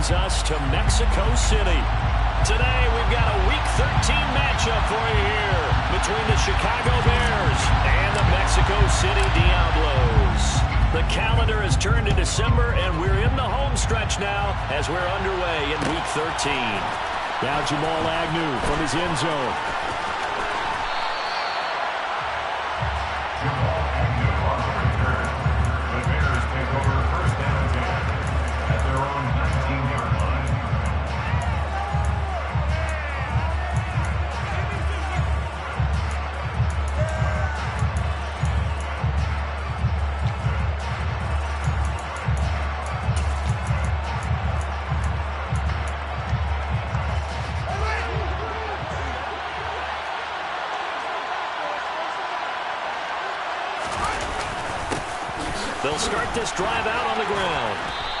brings us to Mexico City. Today, we've got a Week 13 matchup for you here between the Chicago Bears and the Mexico City Diablos. The calendar has turned to December, and we're in the home stretch now as we're underway in Week 13. Now Jamal Agnew from his end zone. They'll start this drive out on the ground.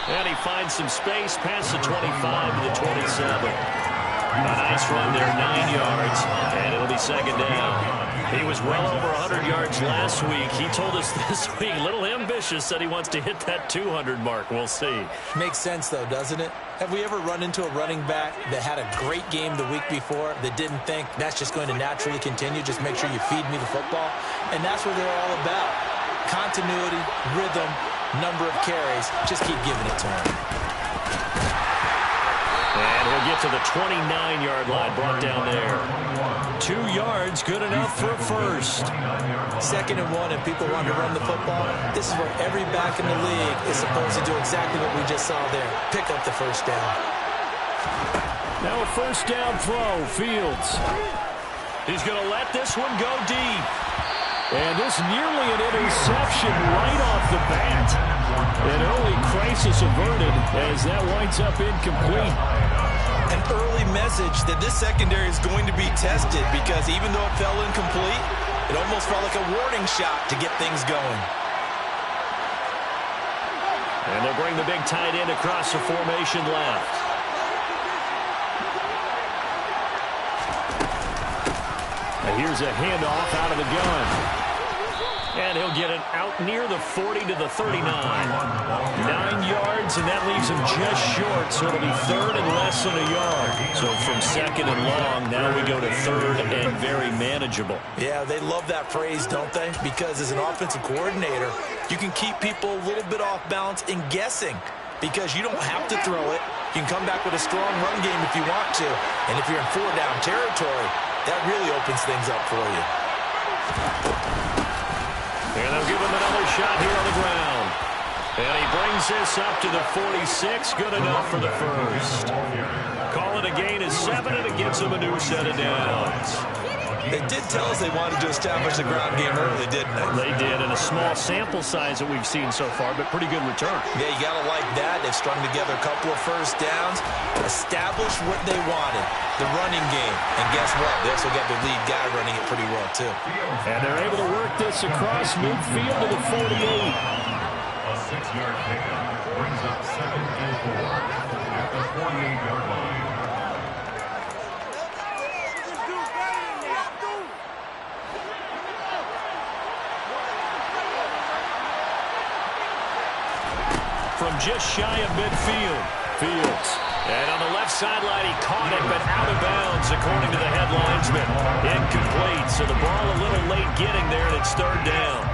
And he finds some space past the 25 to the 27. A nice run there, 9 yards, and it'll be second down. He was well over 100 yards last week. He told us this week, a little ambitious, said he wants to hit that 200 mark. We'll see. Makes sense, though, doesn't it? Have we ever run into a running back that had a great game the week before that didn't think that's just going to naturally continue? Just make sure you feed me the football. And that's what they're all about. Continuity, rhythm, number of carries. Just keep giving it to him. And he'll get to the 29-yard line, brought down there. 2 yards, good enough for a first. 2nd and 1, and people want to run the football. This is where every back in the league is supposed to do exactly what we just saw there. Pick up the first down. Now a first down throw, Fields. He's going to let this one go deep. And this nearly an interception right off the bat. An early crisis averted as that winds up incomplete. An early message that this secondary is going to be tested because even though it fell incomplete, it almost felt like a warning shot to get things going. And they'll bring the big tight end across the formation left. And here's a handoff out of the gun. And he'll get it out near the 40 to the 39. 9 yards, and that leaves him just short, so it'll be third and less than a yard. So from second and long, now we go to third and very manageable. Yeah, they love that phrase, don't they? Because as an offensive coordinator, you can keep people a little bit off balance and guessing because you don't have to throw it. You can come back with a strong run game if you want to. And if you're in 4-down territory, that really opens things up for you. And they'll give him another shot here on the ground. And he brings this up to the 46. Good enough for the first. Call it a gain of 7, and it gives them a new set of downs. They did tell us they wanted to establish the ground game early, didn't they? They did, and a small sample size that we've seen so far, but pretty good return. Yeah, you got to like that. They've strung together a couple of first downs, established what they wanted, the running game. And guess what? They also got the lead guy running it pretty well, too. And they're able to work this across midfield to the 48. A 6-yard pickup brings up 2nd and 4 at the 48-yard line. From just shy of midfield, Fields. And on the left sideline, he caught it, but out of bounds, according to the head linesman. Incomplete, so the ball a little late getting there, and it's third down.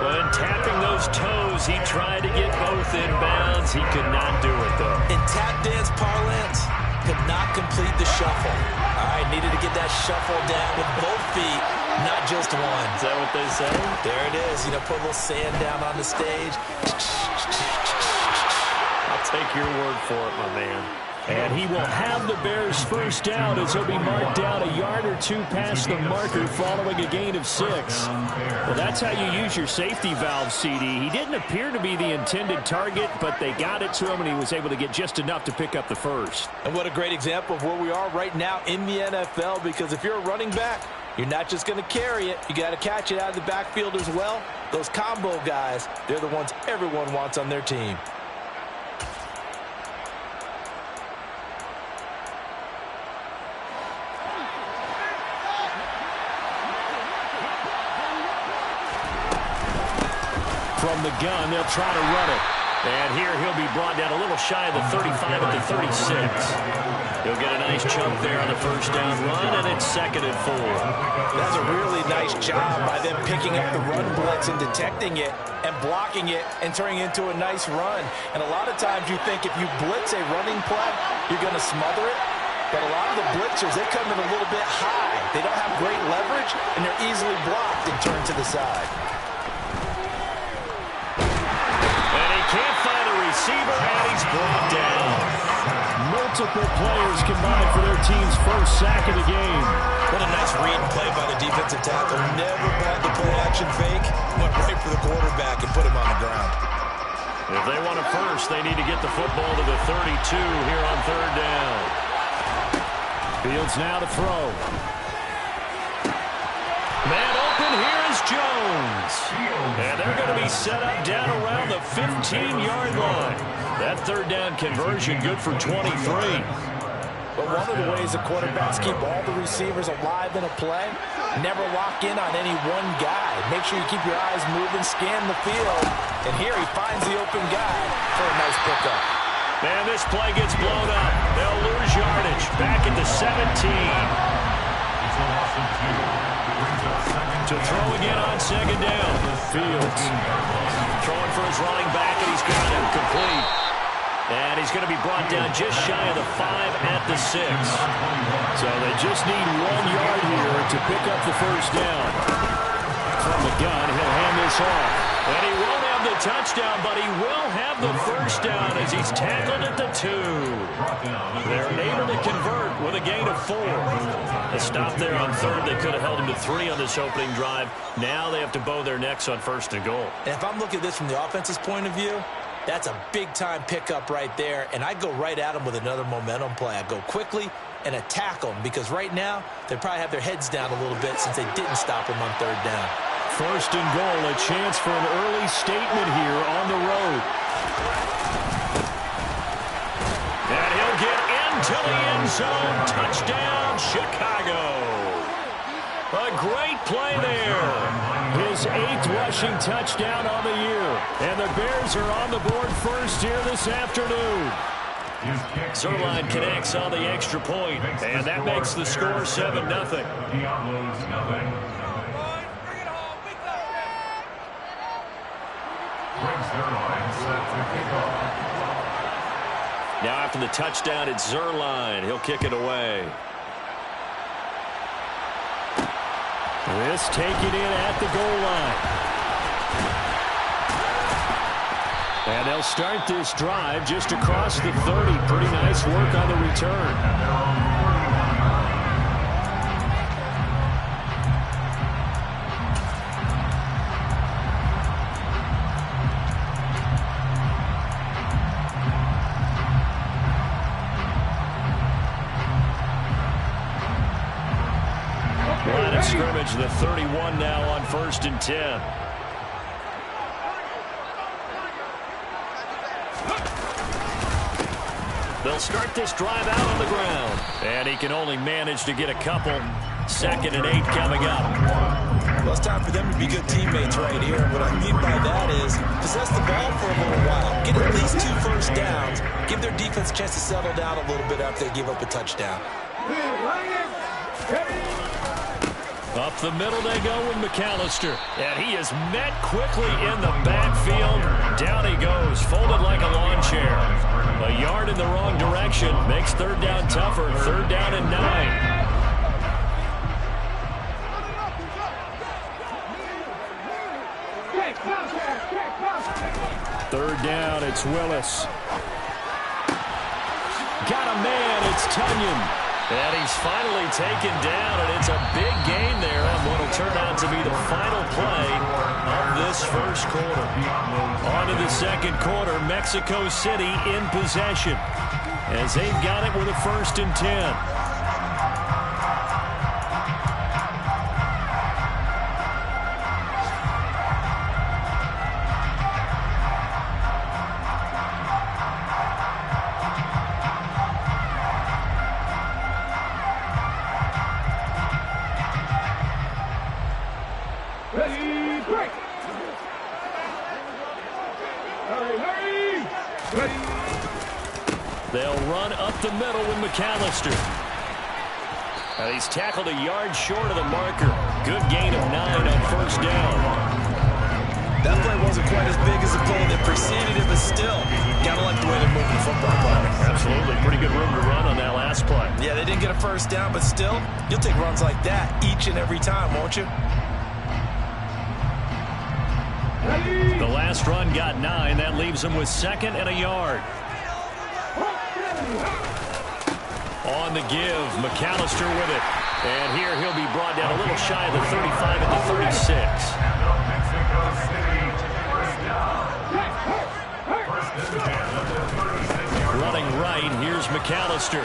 When tapping those toes, he tried to get both in bounds. He could not do it, though. In tap dance parlance, could not complete the shuffle. All right, needed to get that shuffle down with both feet, not just one. Is that what they say? There it is. You know, put a little sand down on the stage. I'll take your word for it, my man. And he will have the Bears first down as he'll be marked down a yard or two past the marker following a gain of 6. Well, that's how you use your safety valve, CD. He didn't appear to be the intended target, but they got it to him, and he was able to get just enough to pick up the first. And what a great example of where we are right now in the NFL, because if you're a running back, you're not just going to carry it. You got to catch it out of the backfield as well. Those combo guys, they're the ones everyone wants on their team. From the gun, they'll try to run it. And here he'll be brought down a little shy of the 35 at the 36. He'll get a nice chunk there on the first down run, and it's 2nd and 4. That's a really nice job by them picking up the run blitz and detecting it and blocking it and turning it into a nice run. And a lot of times you think if you blitz a running play, you're going to smother it. But a lot of the blitzers, they come in a little bit high. They don't have great leverage, and they're easily blocked and turned to the side. And he can't find a receiver, and he's brought down. Multiple players combined for their team's first sack of the game. What a nice read and play by the defensive tackle. Never bought the play-action fake. Went right for the quarterback and put him on the ground. If they want a first, they need to get the football to the 32 here on 3rd down. Fields now to throw. Man open, here is Jones. And they're going to be set up down around the 15-yard line. That 3rd down conversion good for 23. But one of the ways the quarterbacks keep all the receivers alive in a play, never lock in on any one guy. Make sure you keep your eyes moving, scan the field. And here he finds the open guy for a nice pickup. Man, this play gets blown up. They'll lose yardage. Back at the 17. To throw again on 2nd down. Fields throwing for his running back, and he's got him complete. And he's going to be brought down just shy of the 5 at the 6. So they just need 1 yard here to pick up the first down. From the gun, he'll hand this off. And he won't have the touchdown, but he will have the first down as he's tackled at the 2. They're able to convert with a gain of 4. A stop there on 3rd. They could have held him to 3 on this opening drive. Now they have to bow their necks on 1st and goal. And if I'm looking at this from the offense's point of view, that's a big-time pickup right there, and I go right at them with another momentum play. I go quickly and attack them because right now they probably have their heads down a little bit since they didn't stop them on 3rd down. 1st and goal, a chance for an early statement here on the road. And he'll get into the end zone. Touchdown, Chicago. A great play there. His 8th rushing touchdown on the year. And the Bears are on the board first here this afternoon. Zerline connects on the extra point, and that makes the score 7-0. Now after the touchdown, it's Zerline. He'll kick it away. This taken in at the goal line. And they'll start this drive just across the 30. Pretty nice work on the return. Line of scrimmage, the 31 now on 1st and 10. They'll start this drive out on the ground. And he can only manage to get a couple. 2nd and 8 coming up. Well, it's time for them to be good teammates right here. What I mean by that is possess the ball for a little while. Get at least 2 first downs. Give their defense a chance to settle down a little bit after they give up a touchdown. Up the middle they go with McAllister. And he is met quickly in the backfield. Down he goes, folded like a lawn chair. A yard in the wrong direction makes 3rd down tougher. 3rd down and 9. Third down, it's Willis. Got a man, it's Tunyon. And he's finally taken down, and it's a big gain there on what will turn out to be the final play of this first quarter. On to the second quarter, Mexico City in possession as they've got it with a 1st and 10. Ready, break! Hurry, hurry! run up the middle with McAllister. He's tackled a yard short of the marker. Good gain of 9 on first down. That play wasn't quite as big as the play that preceded it, but still, gotta like the way they're moving the football play. Absolutely. Pretty good room to run on that last play. Yeah, they didn't get a first down, but still, you'll take runs like that each and every time, won't you? The last run got 9. That leaves him with 2nd and a yard. On the give, McAllister with it. And here he'll be brought down a little shy of the 35 at the 36. Running right, here's McAllister.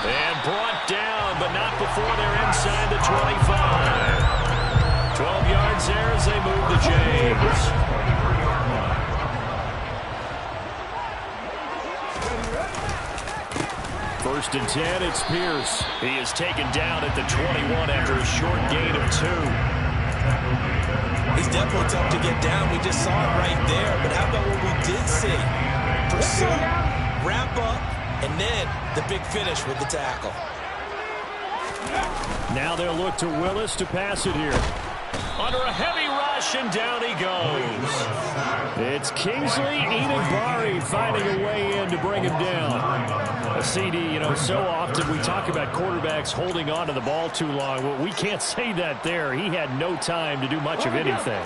And brought down, but not before they're inside the 25. 12 yards there as they move to James. First and 10, it's Pierce. He is taken down at the 21 after a short gain of 2. He's definitely tough to get down. We just saw it right there. But how about what we did see? Pursuit, wrap up, and then the big finish with the tackle. Now they'll look to Willis to pass it here. Under a heavy rush, and down he goes. It's Kingsley Enagbare finding a way in to bring him down. A CD, you know, so often we talk about quarterbacks holding on to the ball too long. Well, we can't say that there. He had no time to do much of anything.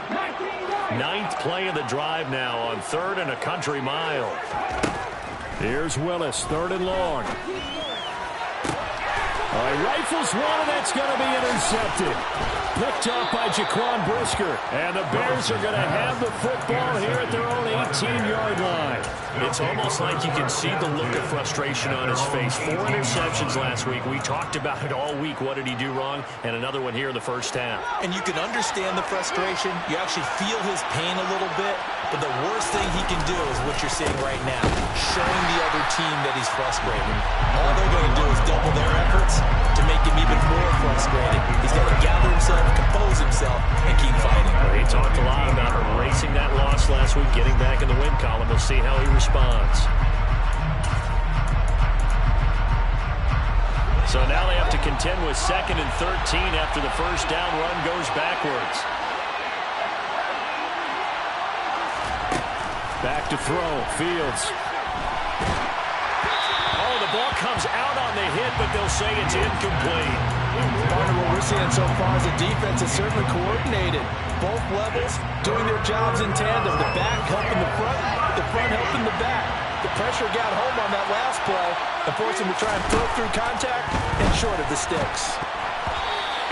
9th play of the drive now on 3rd and a country mile. Here's Willis, 3rd and long. All right, rifles one, and that's going to be intercepted. Picked up by Jaquan Brisker. And the Bears are going to have the football here at their own 18-yard line. It's almost like you can see the look of frustration on his face. 4 interceptions last week. We talked about it all week. What did he do wrong? And another one here in the first half. And you can understand the frustration. You actually feel his pain a little bit. But the worst thing he can do is what you're seeing right now, showing the other team that he's frustrated. All they're going to do is double their efforts to make him even more frustrated. He's got to gather himself, compose himself, and keep fighting. He talked a lot about erasing that loss last week, getting back in the win column. We'll see how he responds. So now they have to contend with 2nd and 13 after the first down run goes backwards. Back to throw, Fields. Oh, the ball comes out on the hit, but they'll say it's incomplete. Partner, what we're seeing so far is the defense is certainly coordinated. Both levels doing their jobs in tandem. The back helping the front helping the back. The pressure got home on that last play and forced him to try and throw through contact and short of the sticks.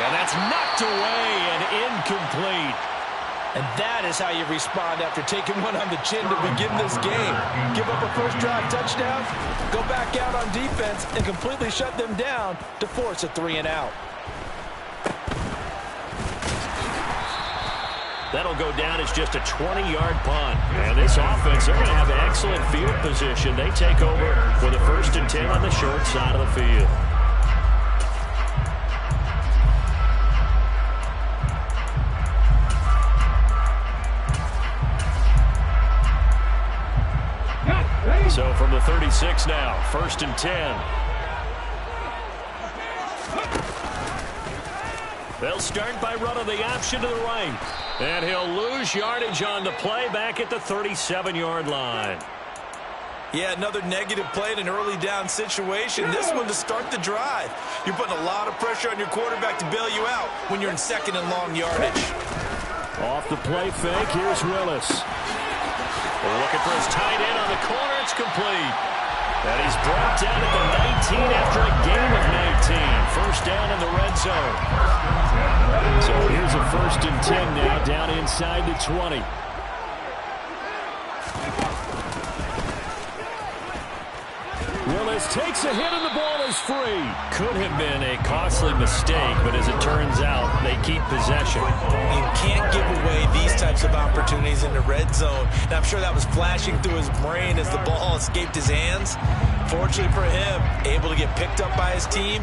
And that's knocked away and incomplete. And that is how you respond after taking one on the chin to begin this game. Give up a first drive touchdown, go back out on defense, and completely shut them down to force a 3-and-out. That'll go down as just a 20-yard punt. And this offense, they're going to have excellent field position. They take over with a 1st and 10 on the short side of the field. So from the 36 now, 1st and 10. They'll start by running the option to the right. And he'll lose yardage on the play back at the 37-yard line. Yeah, another negative play in an early down situation. This one to start the drive. You're putting a lot of pressure on your quarterback to bail you out when you're in 2nd and long yardage. Off the play fake, here's Willis. Looking for his tight end on the corner. It's complete. And he's brought down at the 19 after a gain of 19. First down in the red zone. So here's a 1st and 10 now, down inside the 20. Willis takes a hit and the ball is free. Could have been a costly mistake, but as it turns out, they keep possession. You can't give away these types of opportunities in the red zone. And I'm sure that was flashing through his brain as the ball escaped his hands. Fortunately for him, able to get picked up by his team,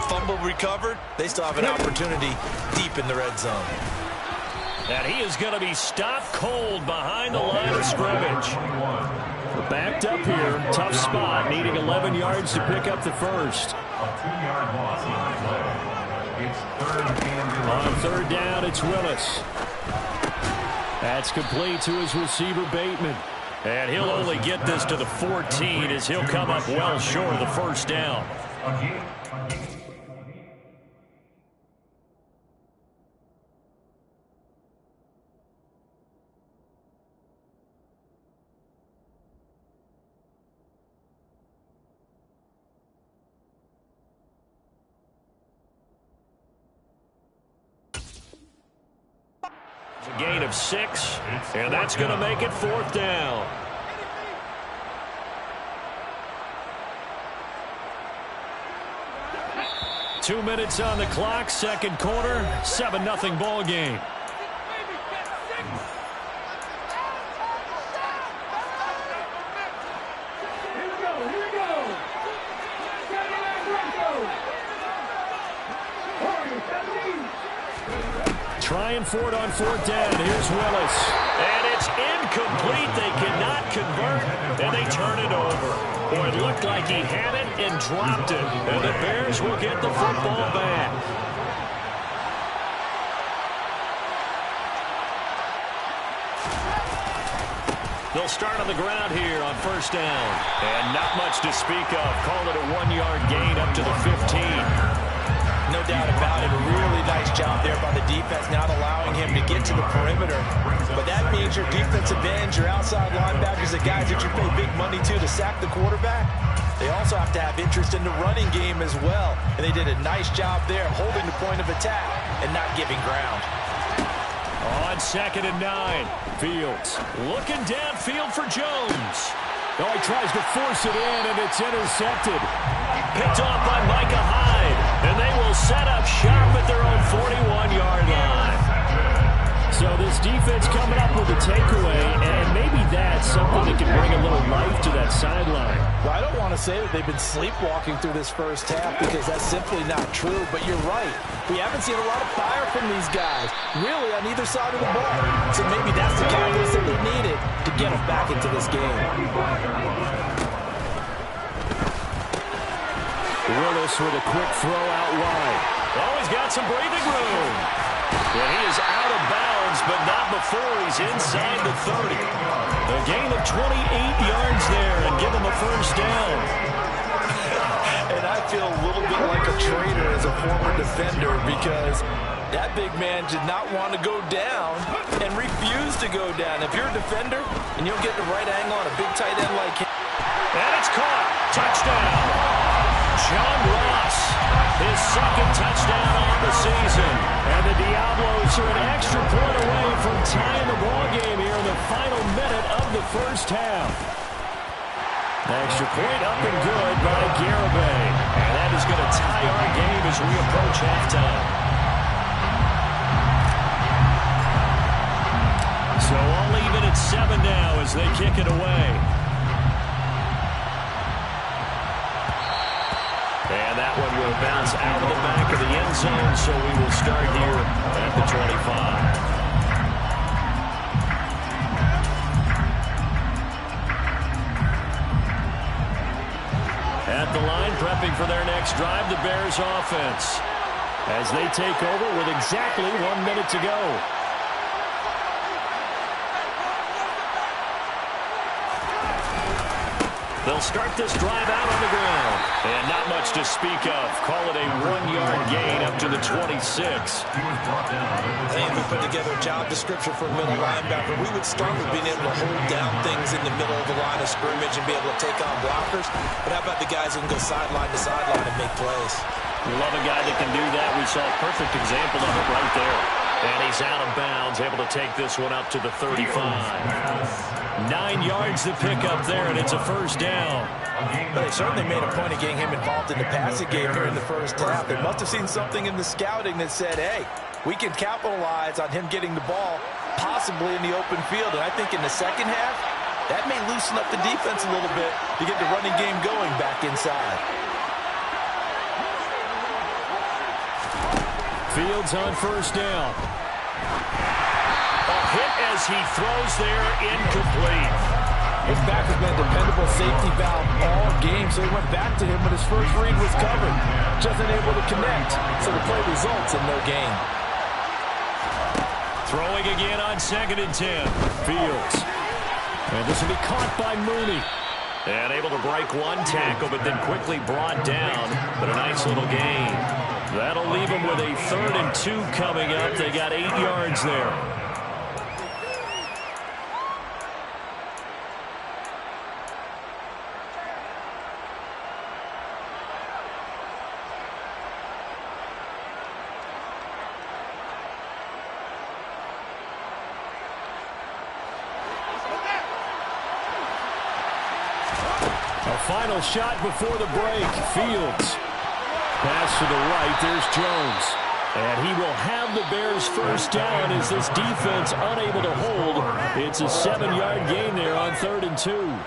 fumble recovered. They still have an opportunity deep in the red zone. And he is going to be stopped cold behind the line of scrimmage. backed up here. Tough spot, needing 11 yards to pick up the first. A 2-yard loss on the play. It's 3rd and 11. On 3rd down, it's Willis. That's complete to his receiver, Bateman. And he'll only get this to the 14 as he'll come up well short of the first down. A gain of 6, and that's going to make it 4th down. Two minutes on the clock, second quarter, 7-0 ball game. Trying for it on 4th down. Here's Willis. And it's incomplete. They cannot convert, and they turn it over. Boy, it looked like he had it and dropped it. And the Bears will get the football back. They'll start on the ground here on 1st down. And not much to speak of. Call it a 1-yard gain up to the 15. No doubt about it. A really nice job there by the defense, not allowing him to get to the perimeter. But that means your defensive ends, your outside linebackers, the guys that you pay big money to sack the quarterback, they also have to have interest in the running game as well. And they did a nice job there holding the point of attack and not giving ground. On 2nd and 9, Fields looking downfield for Jones. Oh, he tries to force it in, and it's intercepted. Picked off by Micah Hyde. And they will set up shop at their own 41-yard line. So this defense coming up with a takeaway, and maybe that's something that can bring a little life to that sideline. Well, I don't want to say that they've been sleepwalking through this first half because that's simply not true, but you're right. We haven't seen a lot of fire from these guys, really, on either side of the ball. So maybe that's the catalyst that they needed to get them back into this game. Willis with a quick throw out wide. Oh, he's got some breathing room. Well, he is out of bounds, but not before he's inside the 30. A gain of 28 yards there and give him a first down. And I feel a little bit like a traitor as a former defender because that big man did not want to go down and refused to go down. If you're a defender and you'll get the right angle on a big tight end like him. And it's caught. Touchdown. John Ross, his 2nd touchdown on the season. And the Diablos are an extra point away from tying the ball game here in the final minute of the first half. Extra point up and good by Garibay. And that is going to tie our game as we approach halftime. So all even at 7 now as they kick it away. And that one will bounce out of the back of the end zone, so we will start here at the 25. At the line, prepping for their next drive, the Bears offense, as they take over with exactly 1 minute to go. They'll start this drive out on the ground. And not much to speak of. Call it a 1-yard gain up to the 26. I think if we put together a job description for a middle linebacker, we would start with being able to hold down things in the middle of the line of scrimmage and be able to take on blockers. But how about the guys who can go sideline to sideline and make plays? Love a guy that can do that. We saw a perfect example of it right there. And he's out of bounds, able to take this one up to the 35. 9 yards to pick up there, and it's a first down. But they certainly made a point of getting him involved in the passing game here in the first half. They must have seen something in the scouting that said, hey, we can capitalize on him getting the ball possibly in the open field. And I think in the second half, that may loosen up the defense a little bit to get the running game going back inside. Fields on first down. A hit as he throws there, incomplete. His back has been a dependable safety valve all game, so he went back to him when his first read was covered. Just unable to connect, so the play results in no gain. Throwing again on 2nd and 10. Fields. And this will be caught by Mooney. And able to break one tackle, but then quickly brought down. But a nice little gain. That'll leave them with a 3rd and 2 coming up. They got 8 yards there. Final shot before the break. Fields. Pass to the right. There's Jones. And he will have the Bears first down as this defense unable to hold. It's a 7-yard gain there on 3rd and 2.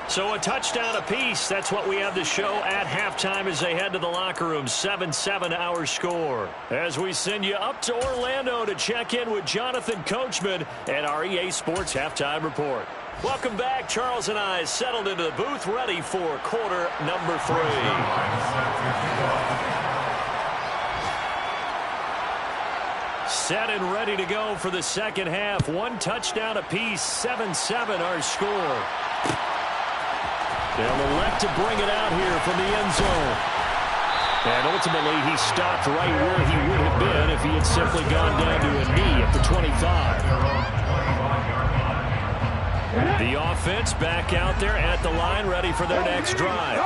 So a touchdown apiece. That's what we have to show at halftime as they head to the locker room. 7-7 our score. As we send you up to Orlando to check in with Jonathan Coachman and our EA Sports Halftime Report. Welcome back. Charles and I settled into the booth ready for quarter number 3. Set and ready to go for the second half. 1 touchdown apiece. 7-7 our score. They'll elect to bring it out here from the end zone. And ultimately he stopped right where he would have been if he had simply gone down to a knee at the 25. The offense back out there at the line, ready for their next drive.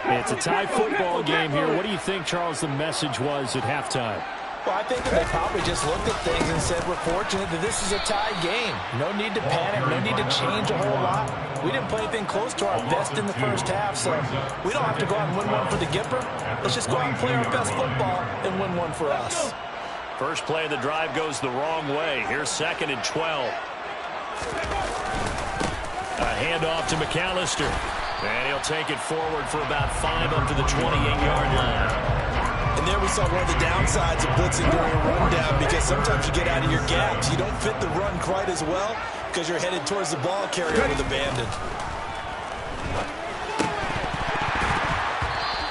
It's a tie football game here. What do you think, Charles, the message was at halftime? Well, I think that they probably just looked at things and said, we're fortunate that this is a tie game. No need to panic, no need to change a whole lot. We didn't play anything close to our best in the first half, so we don't have to go out and win one for the Gipper. Let's just go out and play our best football and win one for us. First play of the drive goes the wrong way. Here's 2nd and 12. A handoff to McAllister. And he'll take it forward for about 5 up to the 28-yard line. And there we saw one of the downsides of blitzing during a rundown, because sometimes you get out of your gaps. You don't fit the run quite as well because you're headed towards the ball carrier with abandoned.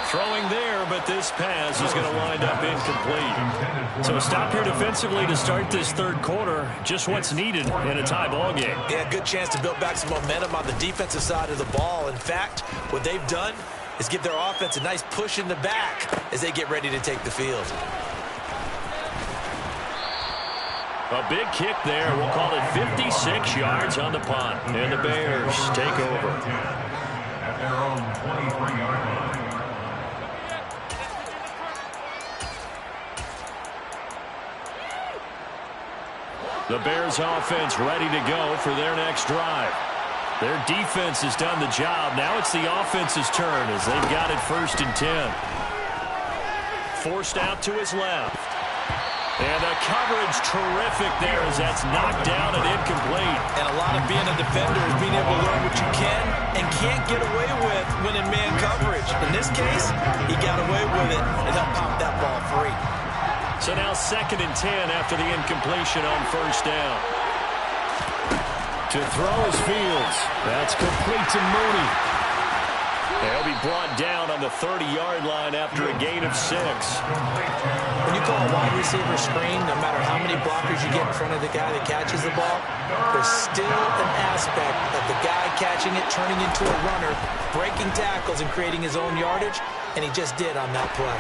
Throwing there, but this pass is going to wind up incomplete. So stop here defensively to start this third quarter. Just what's needed in a tie ball game. Yeah, good chance to build back some momentum on the defensive side of the ball. In fact, what they've done is give their offense a nice push in the back as they get ready to take the field. A big kick there. We'll call it 56 yards on the punt. And the Bears take over. At their own 23-yard line. The Bears offense ready to go for their next drive. Their defense has done the job. Now it's the offense's turn as they've got it 1st and 10. Forced out to his left. And the coverage terrific there as that's knocked down and incomplete. And a lot of being a defender is being able to learn what you can and can't get away with when in man coverage. In this case, he got away with it and helped pop that ball free. So now 2nd and 10 after the incompletion on 1st down. To throw is Fields. That's complete to Mooney. They'll be brought down on the 30-yard line after a gain of 6. When you call a wide receiver screen, no matter how many blockers you get in front of the guy that catches the ball, there's still an aspect of the guy catching it, turning into a runner, breaking tackles and creating his own yardage, and he just did on that play.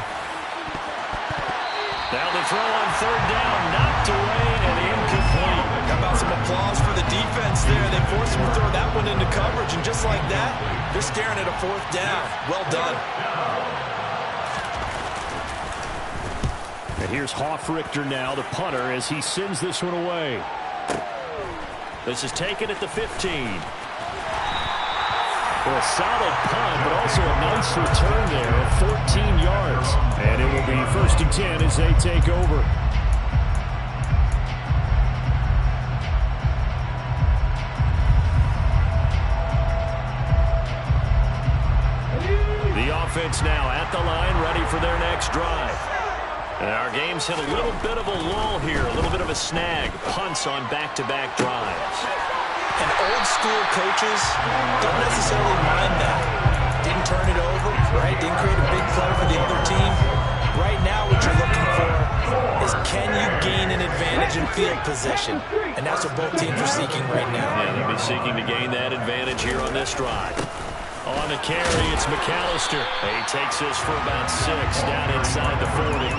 Now the throw on 3rd down, knocked away and incomplete. How about some applause for the defense there? They forced him to throw that one into coverage, and just like that, they're staring at a 4th down. Well done. And here's Hoffrichter now, the punter, as he sends this one away. This is taken at the 15. A solid punt, but also a nice return there of 14 yards. And it will be 1st and 10 as they take over. The offense now at the line, ready for their next drive. And our game's hit a little bit of a lull here, a little bit of a snag. Punts on back-to-back drives. And old school coaches don't necessarily mind that. Didn't turn it over, right? Didn't create a big play for the other team. Right now what you're looking for is, can you gain an advantage in field position? And that's what both teams are seeking right now. Yeah, they'll be seeking to gain that advantage here on this drive. On the carry, it's McAllister. He takes this for about 6 down inside the 40.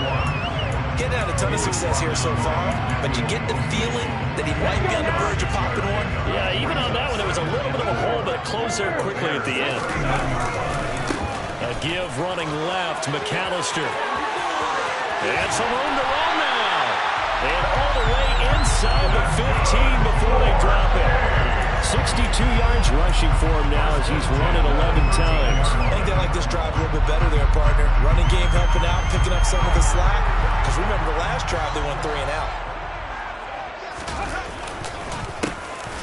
Getting had a ton of success here so far, but you get the feeling that he might be on the verge of popping one. Yeah, even on that one, there was a little bit of a hole, but it closed there quickly at the end. A give running left, McAllister. And some room to run now. And all the way inside the 15 before they drop it. 62 yards rushing for him now as he's run it 11 times. I think they like this drive a little bit better there, partner. Running game helping out, picking up some of the slack. Because remember, the last drive they went 3 and out.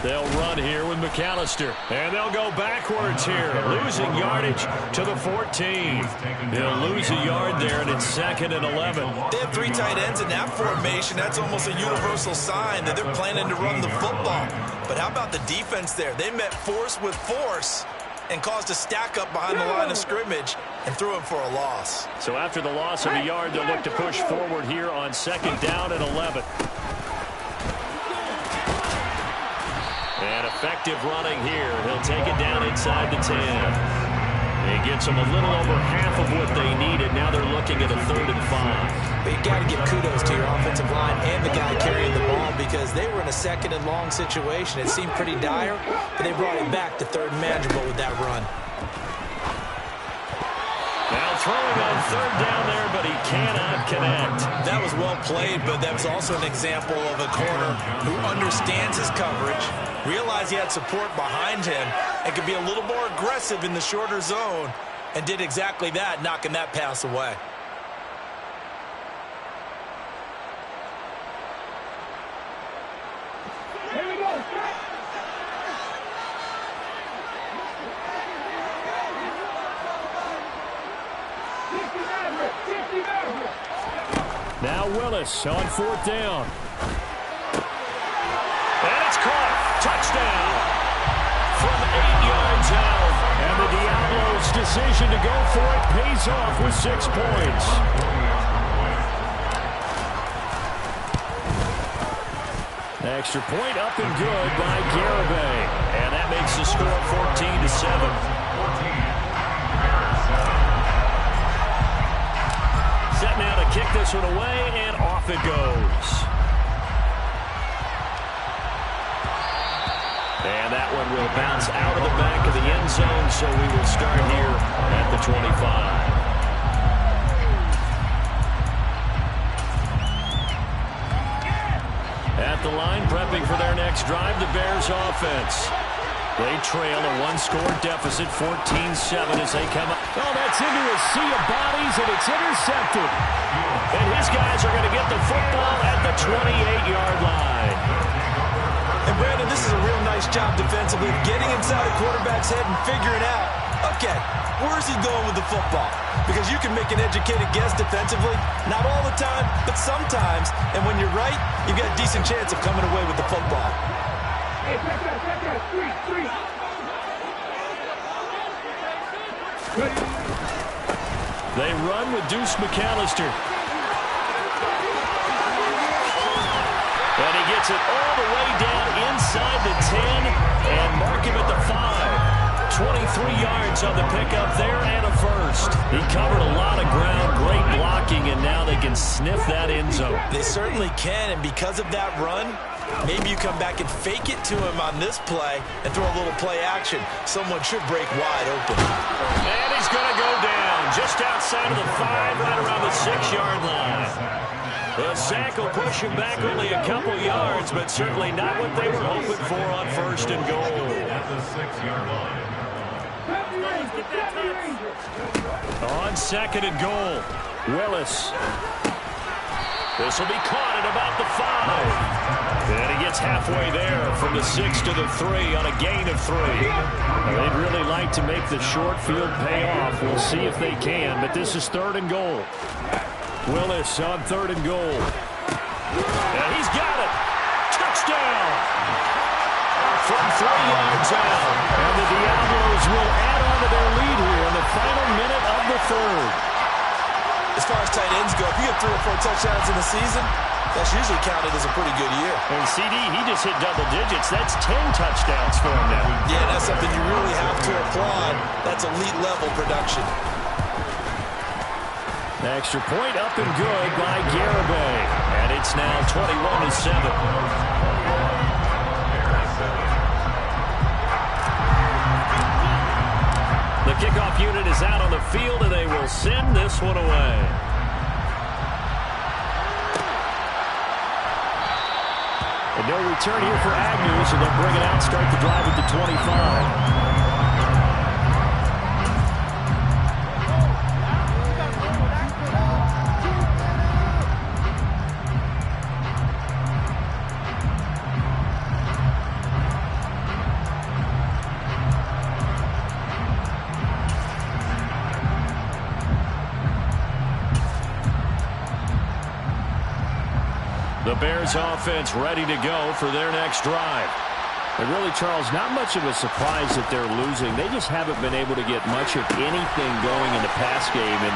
They'll run here with McAllister. And they'll go backwards here. Losing yardage to the 14. They'll lose a yard there, and it's 2nd and 11. They have 3 tight ends in that formation. That's almost a universal sign that they're planning to run the football. But how about the defense there? They met force with force and caused a stack up behind the line of scrimmage and threw him for a loss. So after the loss of a yard, they'll look to push forward here on 2nd down and 11. And effective running here. He'll take it down inside the 10. He gets them a little over half of what they needed. Now they're looking at a 3rd and 5. But you got to give kudos to your offensive line and the guy carrying the ball, because they were in a 2nd and long situation. It seemed pretty dire, but they brought it back to 3rd and manageable with that run. Now throwing on 3rd down there, but he cannot connect. That was well played, but that was also an example of a corner who understands his coverage, realized he had support behind him, and could be a little more aggressive in the shorter zone, and did exactly that, knocking that pass away. Now Willis on 4th down. And it's caught. Touchdown. From 8 yards out. And the Diablos' decision to go for it pays off with 6 points. Extra point up and good by Garibay. And that makes the score 14-7. Set now to kick this one away, and off it goes. And that one will bounce out of the back of the end zone, so we will start here at the 25. At the line, prepping for their next drive, the Bears offense. They trail a 1-score deficit, 14-7 as they come up. Oh, that's into a sea of bodies, and it's intercepted. And his guys are going to get the football at the 28-yard line. And Brandon, this is a real nice job defensively, getting inside a quarterback's head and figuring out, okay, where's he going with the football? Because you can make an educated guess defensively, not all the time, but sometimes. And when you're right, you've got a decent chance of coming away with the football. Hey, check that, three. They run with Deuce McAllister. And he gets it all the way down inside the 10 and mark him at the 5. 23 yards on the pickup there and a first. He covered a lot of ground, great blocking, and now they can sniff that end zone. They certainly can, and because of that run, maybe you come back and fake it to him on this play and throw a little play action. Someone should break wide open. And he's going to go down just outside of the 5, right around the 6-yard line. The sack will push him back only a couple yards, but certainly not what they were hoping for on 1st and goal. At the 6-yard line. On 2nd and goal, Willis. This will be caught at about the 5. And he gets halfway there from the 6 to the 3 on a gain of 3. They'd really like to make the short field pay off. We'll see if they can, but this is 3rd and goal. Willis on 3rd and goal. And he's got it. Touchdown. from 3 yards out. And the Diablos will add on to their lead here in the final minute of the third. As far as tight ends go, if you get 3 or 4 touchdowns in a season, that's usually counted as a pretty good year. And CD, he just hit double digits. That's 10 touchdowns for him now. Yeah, that's something you really have to applaud. That's elite level production. Extra point up and good by Garibay. And it's now 21-7. The kickoff unit is out on the field, and they will send this one away. And no return here for Agnew, so they'll bring it out, start the drive at the 25. The Bears offense ready to go for their next drive. And really, Charles, not much of a surprise that they're losing. They just haven't been able to get much of anything going in the pass game. And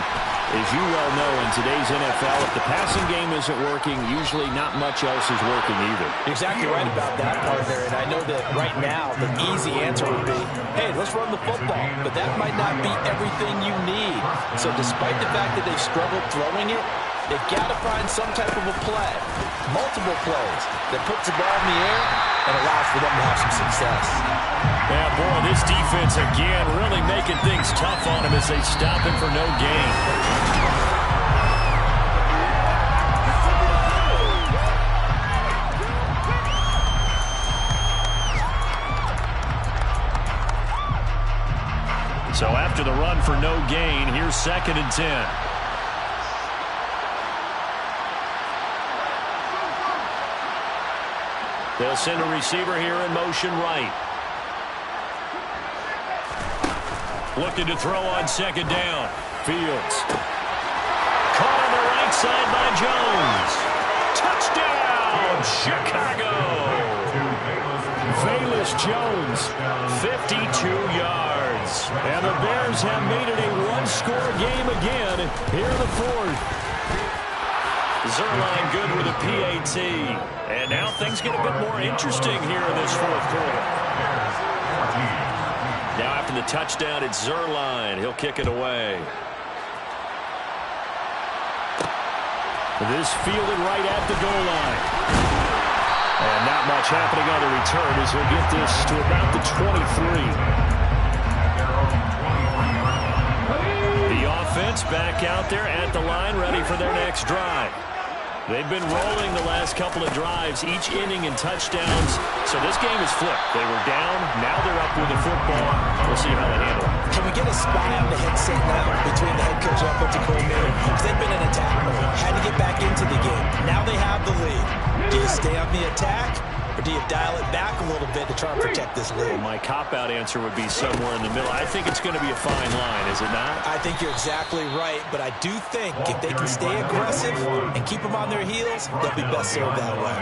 as you well know, in today's NFL, if the passing game isn't working, usually not much else is working either. You're exactly right about that, partner. And I know that right now the easy answer would be, hey, let's run the football. But that might not be everything you need. So despite the fact that they've struggled throwing it, they've got to find some type of a play, multiple plays, that puts the ball in the air and allows for them to have some success. Yeah, boy, this defense again really making things tough on him as they stop him for no gain. So after the run for no gain, here's 2nd and 10. They'll send a receiver here in motion right. Looking to throw on 2nd down. Fields. Caught on the right side by Jones. Touchdown, Chicago. Velus Jones, 52 yards. And the Bears have made it a one-score game again here in the 4th. Zerline good with a PAT. And now things get a bit more interesting here in this 4th quarter. Now after the touchdown, it's Zerline. He'll kick it away. This fielded right at the goal line. And not much happening on the return as he'll get this to about the 23. The offense back out there at the line, ready for their next drive. They've been rolling the last couple of drives, each inning in touchdowns. So this game is flipped. They were down. Now they're up with the football. We'll see how they handle it. Can we get a spy on the headset now between the head coach and offensive coordinator? Because they've been in attack mode. Had to get back into the game. Now they have the lead. Do you stay on the attack, or do you dial it back a little bit to try and protect this lead? Well, my cop-out answer would be somewhere in the middle. I think it's going to be a fine line, is it not? I think you're exactly right, but I do think if they can stay aggressive and keep them on their heels, they'll be best served that way.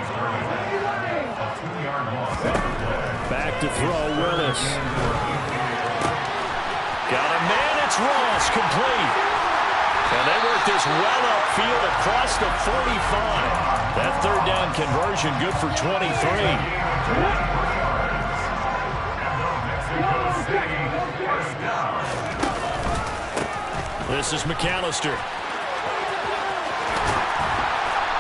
Back to throw, Willis. Got a man, it's Ross, complete. And they work this well upfield across the 45. That 3rd down conversion good for 23. This is McAllister.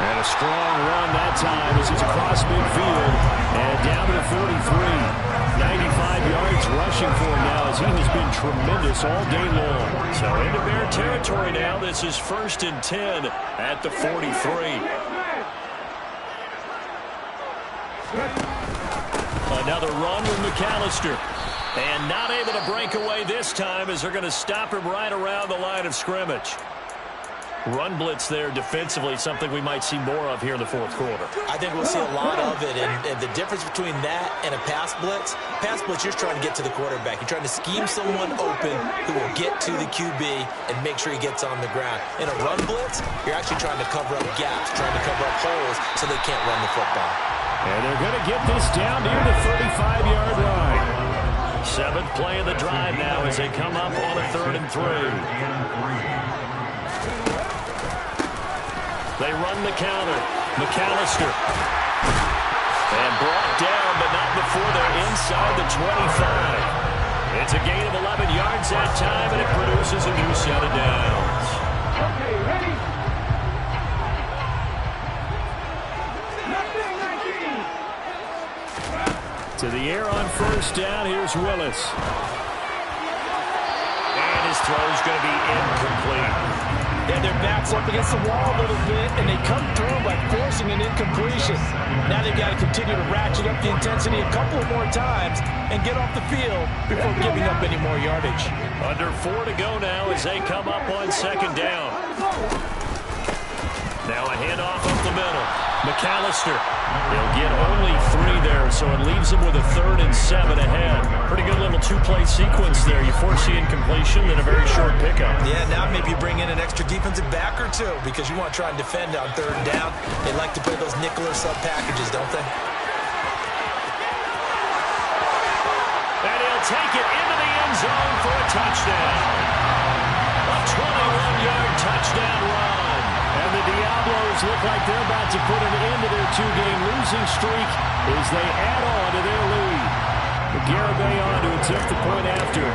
And a strong run that time as he's across midfield and down to the 43. 95 yards rushing for him now as he has been tremendous all day long. So into Bear territory now. This is 1st and 10 at the 43. Another run with McAllister. And not able to break away this time as they're going to stop him right around the line of scrimmage. Run blitz there defensively, something we might see more of here in the 4th quarter. I think we'll see a lot of it, and the difference between that and a pass blitz, you're trying to get to the quarterback. You're trying to scheme someone open who will get to the QB and make sure he gets on the ground. In a run blitz, you're actually trying to cover up gaps, trying to cover up holes so they can't run the football. And they're going to get this down near the 35-yard line. 7th play of the drive now as they come up on a 3rd and 3. They run the counter. McAllister. And brought down, but not before they're inside the 25. It's a gain of 11 yards that time, and it produces a new set of downs. Okay, ready? To the air on 1st down. Here's Willis. And his throw's going to be incomplete. And their backs up against the wall a little bit, and they come through by forcing an incompletion. Now they've got to continue to ratchet up the intensity a couple more times and get off the field before giving up any more yardage. Under 4 to go now as they come up on 2nd down. Now a handoff up the middle. McAllister. They'll get only 3 there, so it leaves them with a 3rd and 7 ahead. Pretty good little 2-play sequence there. You force the incompletion, then a very short pickup. Yeah, now maybe you bring in an extra defensive back or two because you want to try and defend on 3rd down. They like to play those nickel or sub packages, don't they? And he'll take it into the end zone for a touchdown. A 21-yard touchdown run. And the Diablos look like they're about to put an end to their 2-game losing streak as they add on to their lead. Garibay on to attempt the point after.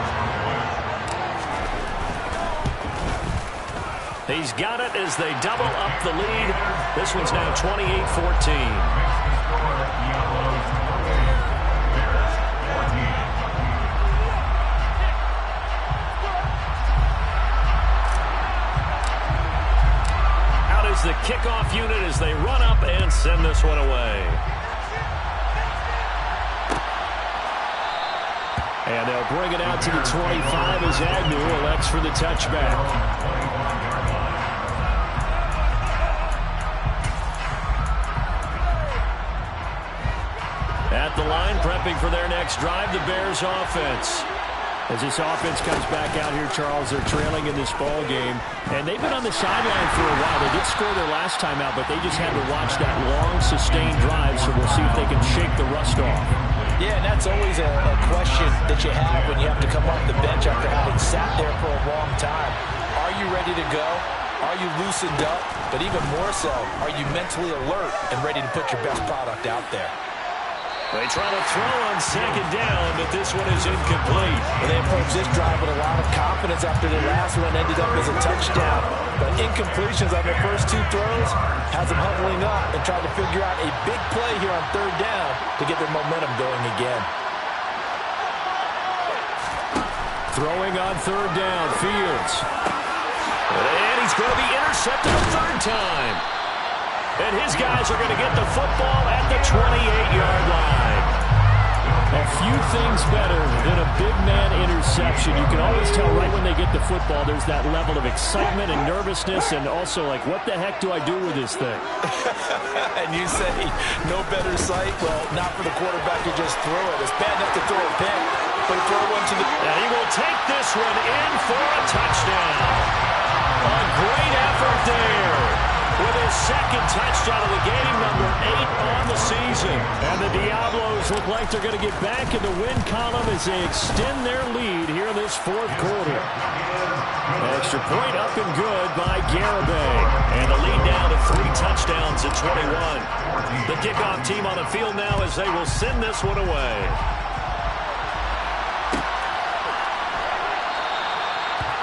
He's got it as they double up the lead. This one's now 28-14. The kickoff unit as they run up and send this one away. And they'll bring it out to the 25 as Agnew elects for the touchback. At the line, prepping for their next drive, the Bears offense. As this offense comes back out here, Charles, they're trailing in this ball game. And they've been on the sideline for a while. They did score their last time out, but they just had to watch that long, sustained drive, so we'll see if they can shake the rust off. Yeah, and that's always a question that you have when you have to come off the bench after having sat there for a long time. Are you ready to go? Are you loosened up? But even more so, are you mentally alert and ready to put your best product out there? They try to throw on 2nd down, but this one is incomplete. And they approach this drive with a lot of confidence after their last one ended up as a touchdown. But incompletions on their first 2 throws has them huddling up and trying to figure out a big play here on 3rd down to get their momentum going again. Throwing on 3rd down, Fields. And he's going to be intercepted a 3rd time. And his guys are going to get the football at the 28-yard line. A few things better than a big man interception. You can always tell right when they get the football, there's that level of excitement and nervousness and also like, what the heck do I do with this thing? And you say, no better sight? Well, not for the quarterback to just throw it. It's bad enough to throw a pick, but throw one to the... And he will take this one in for a touchdown. A great effort there. With his 2nd touchdown of the game, number 8 on the season. And the Diablos look like they're going to get back in the win column as they extend their lead here in this 4th quarter. Extra point up and good by Garibay. And the lead down to 3 touchdowns at 21. The kickoff team on the field now as they will send this one away.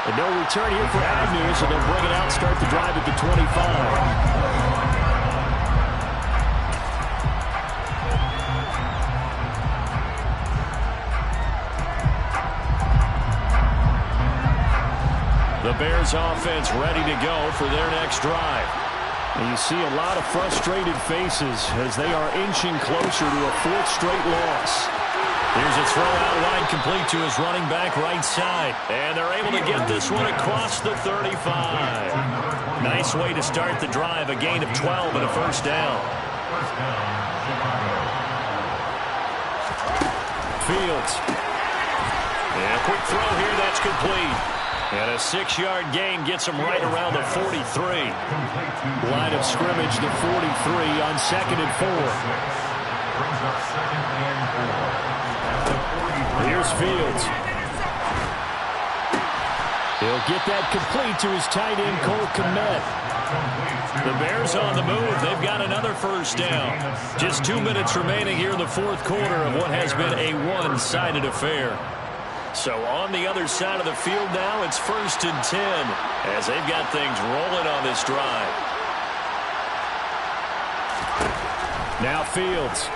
And no return here for Agnew, so they'll bring it out and start the drive at the 25. The Bears offense ready to go for their next drive. And you see a lot of frustrated faces as they are inching closer to a 4th straight loss. Here's a throw out wide, complete to his running back right side. And they're able to get this one across the 35. Nice way to start the drive, a gain of 12 and a 1st down. Fields. And a quick throw here, that's complete. And a 6-yard gain gets him right around the 43. Line of scrimmage, the 43 on 2nd and 4. Brings up 2nd and 4. Here's Fields. He'll get that complete to his tight end, Cole Kmet. The Bears on the move. They've got another first down. Just 2 minutes remaining here in the fourth quarter of what has been a one-sided affair. So on the other side of the field now, it's 1st and 10 as they've got things rolling on this drive. Now Fields.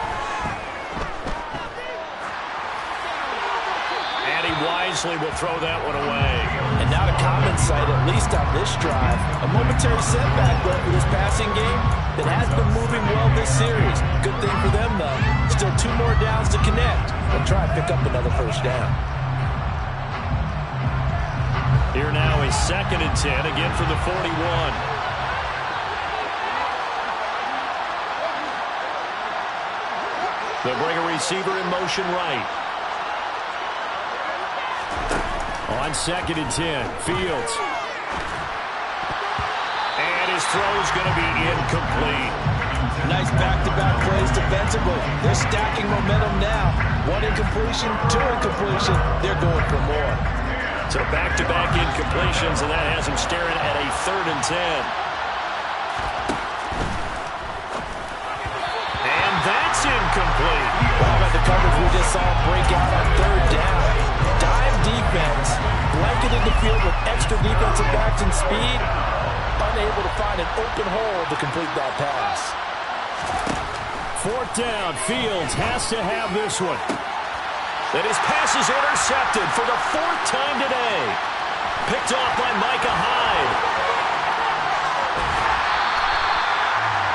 And he wisely will throw that one away. And not a common sight, at least on this drive. A momentary setback, though, for this passing game that has been moving well this series. Good thing for them, though. Still 2 more downs to connect. They'll try and pick up another first down. Here now is 2nd and 10, again from the 41. They'll bring a receiver in motion right. On 2nd and 10, Fields. And his throw's going to be incomplete. Nice back-to-back plays defensively. They're stacking momentum now. 1 incompletion, 2 incompletion. They're going for more. So back-to-back incompletions, and that has him staring at a 3rd and 10. And that's incomplete. How about the coverage we just saw break out on 3rd down? Dime defense, blanketed the field with extra defensive backs and speed, unable to find an open hole to complete that pass. 4th down, Fields has to have this one. And his pass is intercepted for the 4th time today. Picked off by Micah Hyde.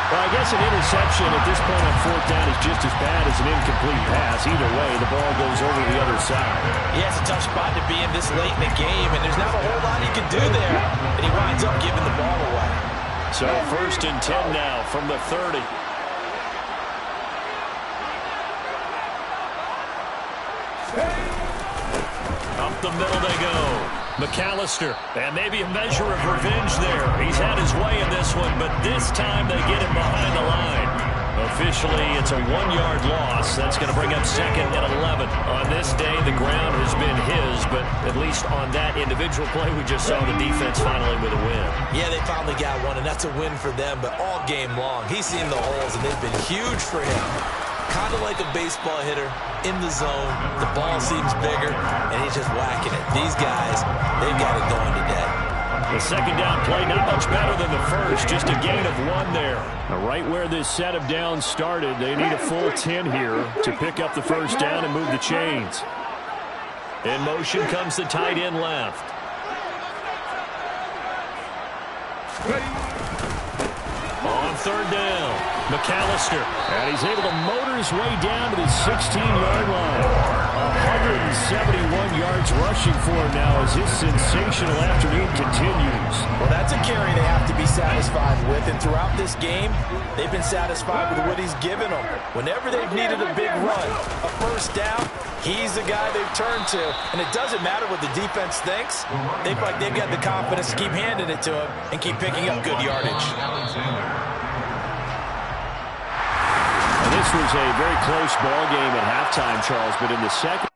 Well, I guess an interception at this point on 4th down is just as bad as an incomplete pass. Either way, the ball goes over the other side. Yeah, it's a tough spot to be in this late in the game, and there's not a whole lot he can do there. And he winds up giving the ball away. So 1st and 10 now from the 30. Up the middle they go. McAllister, and maybe a measure of revenge there. He's had his way in this one, but this time they get him behind the line. Officially, it's a 1-yard loss. That's going to bring up 2nd and 11. On this day, the ground has been his, but at least on that individual play, we just saw the defense finally with a win. Yeah, they finally got one, and that's a win for them, but all game long, he's seen the holes, and they've been huge for him. Kind of like a baseball hitter in the zone. The ball seems bigger, and he's just whacking it. These guys, they've got it going today. The 2nd down play, not much better than the first, just a gain of 1 there. Now, right where this set of downs started, they need a full 10 here to pick up the first down and move the chains. In motion comes the tight end left. On 3rd down, McAllister, and he's able to motor his way down to the 16-yard line. 171 yards rushing for him now as his sensational afternoon continues. Well, that's a carry they have to be satisfied with, and throughout this game, they've been satisfied with what he's given them. Whenever they've needed a big run, a first down, he's the guy they've turned to, and it doesn't matter what the defense thinks. They feel like they've got the confidence to keep handing it to him and keep picking up good yardage. This was a very close ball game at halftime, Charles, but in the second